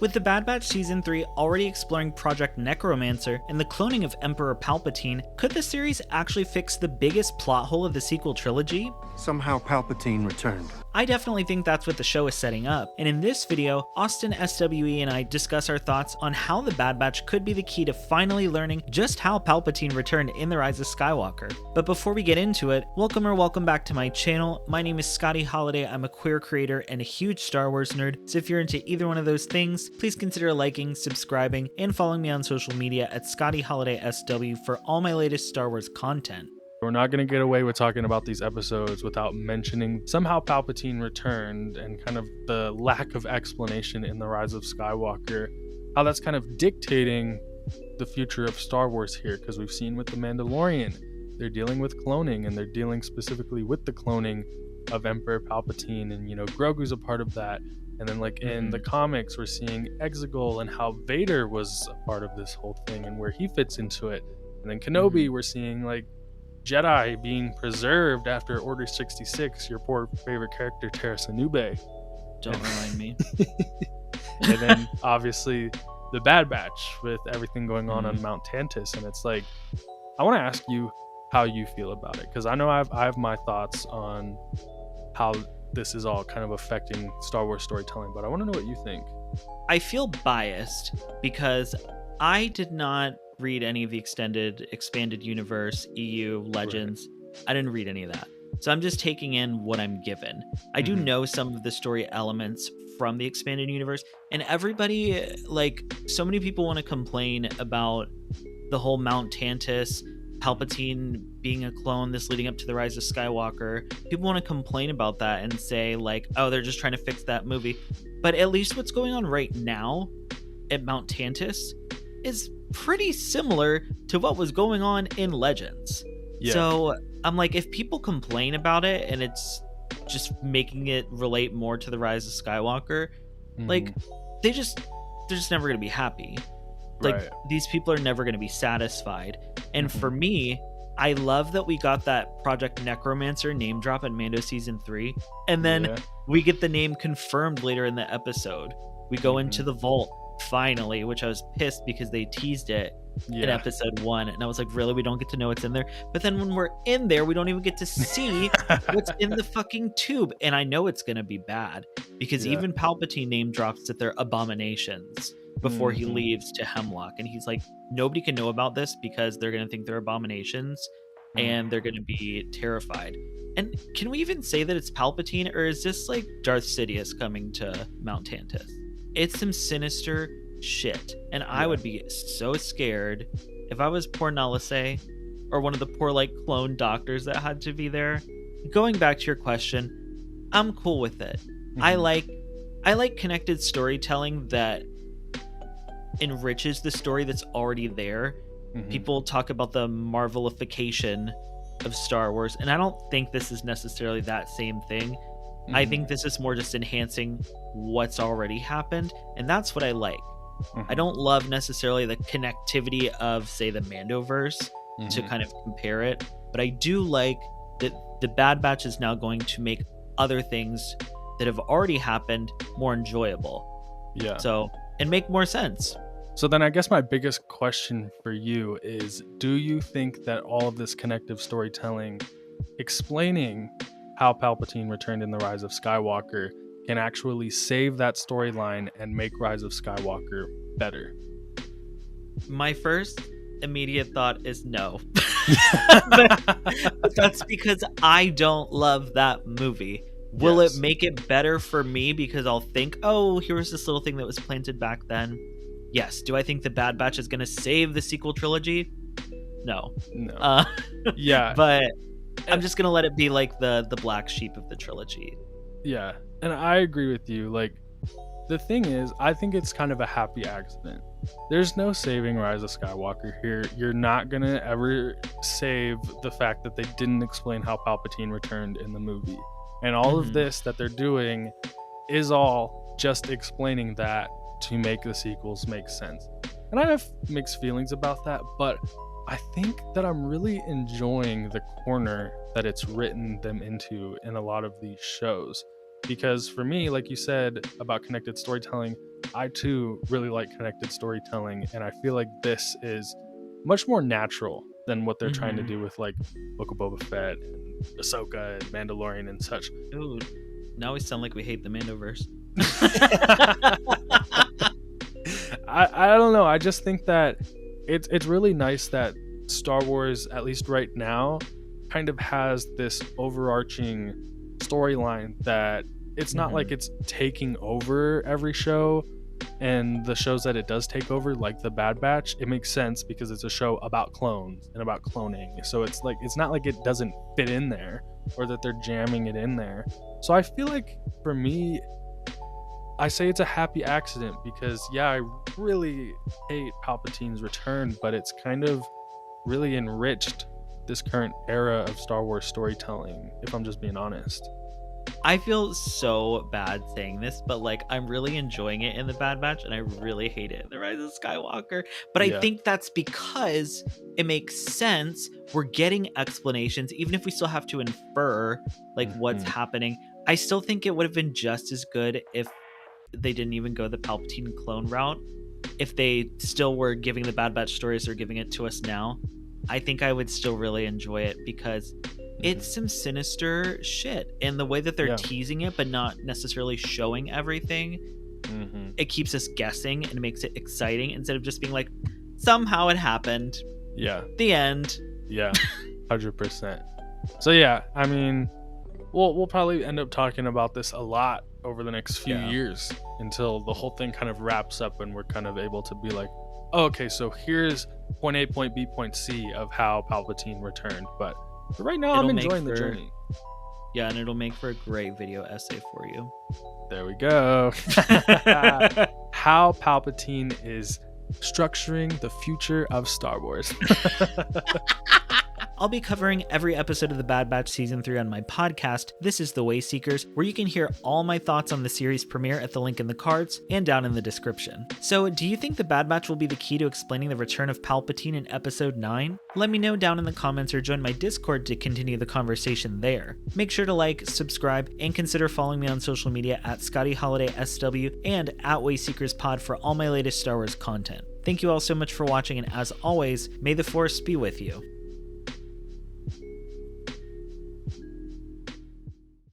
With The Bad Batch Season 3 already exploring Project Necromancer and the cloning of Emperor Palpatine, could the series actually fix the biggest plot hole of the sequel trilogy? Somehow Palpatine returned. I definitely think that's what the show is setting up, and in this video, Austin SWE and I discuss our thoughts on how the Bad Batch could be the key to finally learning just how Palpatine returned in The Rise of Skywalker. But before we get into it, welcome back to my channel. My name is Scotty Holiday. I'm a queer creator and a huge Star Wars nerd, so if you're into either one of those things, please consider liking, subscribing, and following me on social media at Scotty Holiday SW for all my latest Star Wars content. We're not going to get away with talking about these episodes without mentioning somehow Palpatine returned and kind of the lack of explanation in The Rise of Skywalker, how that's kind of dictating the future of Star Wars here, because we've seen with The Mandalorian, they're dealing with cloning, and they're dealing specifically with the cloning of Emperor Palpatine, and Grogu's a part of that. And then in the comics, we're seeing Exegol and how Vader was a part of this whole thing and where he fits into it. And then Kenobi, we're seeing Jedi being preserved after Order 66, your poor favorite character, Terrace Anube. Don't remind me. And then, obviously, the Bad Batch with everything going on Mount Tantus. And it's I want to ask you how you feel about it, because I know I have my thoughts on how this is all kind of affecting Star Wars storytelling, but I want to know what you think. I feel biased because I did not read any of the expanded universe, EU, Legends. Right. I didn't read any of that. So I'm just taking in what I'm given. I do know some of the story elements from the expanded universe, and everybody, so many people want to complain about the whole Mount Tantus, Palpatine being a clone, this leading up to the Rise of Skywalker. People want to complain about that and say oh, they're just trying to fix that movie. But at least what's going on right now at Mount Tantus is pretty similar to what was going on in Legends. Yeah. So I'm if people complain about it and it's just making it relate more to the Rise of Skywalker, they're just never going to be happy. Right. These people are never going to be satisfied. And for me, I love that we got that Project Necromancer name drop in Mando Season 3. And then we get the name confirmed later in the episode. We go into the vault finally, which I was pissed because they teased it in episode 1. And I was really? We don't get to know what's in there. But then when we're in there, we don't even get to see what's in the fucking tube. And I know it's going to be bad because even Palpatine name drops that they're abominations before he leaves to Hemlock, and he's nobody can know about this because they're gonna think they're abominations and they're gonna be terrified. And can we even say that it's Palpatine, or is this Darth Sidious coming to Mount Tantus? It's some sinister shit, and I would be so scared if I was poor Nalase or one of the poor clone doctors that had to be there. Going back to your question, I'm cool with it. I like connected storytelling that enriches the story that's already there. People talk about the Marvelification of Star Wars, and I don't think this is necessarily that same thing. I think this is more just enhancing what's already happened, and that's what I like. I don't love necessarily the connectivity of, say, the Mandoverse to kind of compare it, but I do like that the Bad Batch is now going to make other things that have already happened more enjoyable. Yeah. And make more sense. So then I guess my biggest question for you is, do you think that all of this connective storytelling explaining how Palpatine returned in The Rise of Skywalker can actually save that storyline and make Rise of Skywalker better? My first immediate thought is no. but that's because I don't love that movie. Will it make it better for me because I'll think, oh, here's this little thing that was planted back then? Yes. Do I think the Bad Batch is going to save the sequel trilogy? No. Yeah. But I'm just going to let it be the black sheep of the trilogy. Yeah. And I agree with you. The thing is, I think it's kind of a happy accident. There's no saving Rise of Skywalker here. You're not going to ever save the fact that they didn't explain how Palpatine returned in the movie. And all of this that they're doing is all just explaining that to make the sequels make sense. And I have mixed feelings about that, but I think that I'm really enjoying the corner that it's written them into in a lot of these shows. Because for me, like you said about connected storytelling, I too really like connected storytelling, and I feel like this is much more natural than what they're trying to do with like Book of Boba Fett and Ahsoka and Mandalorian and such. Ooh, now we sound like we hate the Mandoverse. I don't know. I just think that it's really nice that Star Wars, at least right now, kind of has this overarching storyline that it's not like it's taking over every show, and the shows that it does take over, like the Bad Batch, it makes sense because it's a show about clones and about cloning. So it's like, it's not like it doesn't fit in there or that they're jamming it in there. So I feel like for me, I say it's a happy accident because I really hate Palpatine's return, but it's kind of really enriched this current era of Star Wars storytelling, if I'm just being honest. I feel so bad saying this, but like I'm really enjoying it in the Bad Batch, and I really hate it in the Rise of Skywalker. But I think that's because it makes sense. We're getting explanations, even if we still have to infer like what's happening. I still think it would have been just as good if they didn't even go the Palpatine clone route. If they still were giving the Bad Batch stories or giving it to us now, I think I would still really enjoy it because it's some sinister shit, and the way that they're teasing it but not necessarily showing everything, it keeps us guessing and makes it exciting instead of just being like, somehow it happened, the end. 100%. So I mean, we'll probably end up talking about this a lot over the next few years until the whole thing kind of wraps up and we're kind of able to be like, oh, okay, so here's point A, point B, point C of how Palpatine returned. But right now, I'm enjoying the journey. Yeah, and it'll make for a great video essay for you. There we go. How Palpatine is structuring the future of Star Wars. I'll be covering every episode of The Bad Batch Season 3 on my podcast, This is The Way Seekers, where you can hear all my thoughts on the series premiere at the link in the cards and down in the description. So, do you think The Bad Batch will be the key to explaining the return of Palpatine in Episode 9? Let me know down in the comments or join my Discord to continue the conversation there. Make sure to like, subscribe, and consider following me on social media at Scotty Holiday SW and at WaySeekersPod for all my latest Star Wars content. Thank you all so much for watching, and as always, may the Force be with you.